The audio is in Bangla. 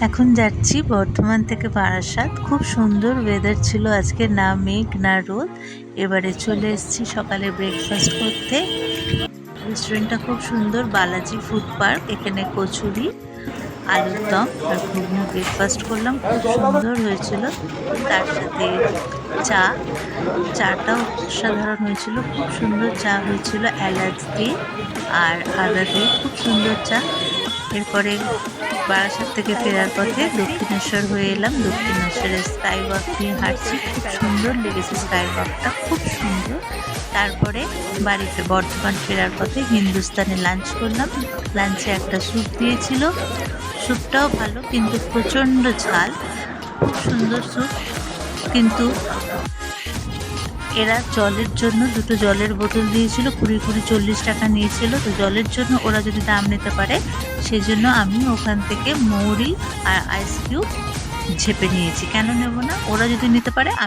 এখন যাচ্ছি বর্ধমান থেকে বারাসাত। খুব সুন্দর ওয়েদার ছিল আজকে, না মেঘ না রোদ। এবারে চলে এসেছি সকালে ব্রেকফাস্ট করতে। রেস্টুরেন্টটা খুব সুন্দর, বালাজি ফুড পার্ক। এখানে কচুরি, আলুর দম আর ঘুগনি ব্রেকফাস্ট করলাম, খুব সুন্দর হয়েছিল। তার সাথে চাটাও অসাধারণ হয়েছিল, খুব সুন্দর চা হয়েছিল, এলাচ দিয়ে আর আদা দিয়ে, খুব সুন্দর চা। এরপরে বারাসাত থেকে ফেরার পথে দক্ষিণেশ্বর হয়ে এলাম। দক্ষিণেশ্বরের স্কাই ওয়াক দিয়ে হাঁটছি, খুব সুন্দর লেগেছে স্কাই ওয়াকটা, খুব সুন্দর। তারপরে বাড়িতে বর্ধমান ফেরার পথে হিন্দুস্তানে লাঞ্চ করলাম। লাঞ্চে একটা স্যুপ দিয়েছিল, স্যুপটাও ভালো কিন্তু প্রচণ্ড ঝাল, খুব সুন্দর স্যুপ। কিন্তু এরা জলের জন্য দুটো জলের বোতল দিয়েছিল, 20-40 টাকা নিয়েছিল। তো জলের জন্য ওরা যদি দাম নিতে পারে, সেই জন্য আমি ওখান থেকে মৌরি আর আইস কিউব ঝেপে নিয়েছি। কেন নেব না, ওরা যদি নিতে পারে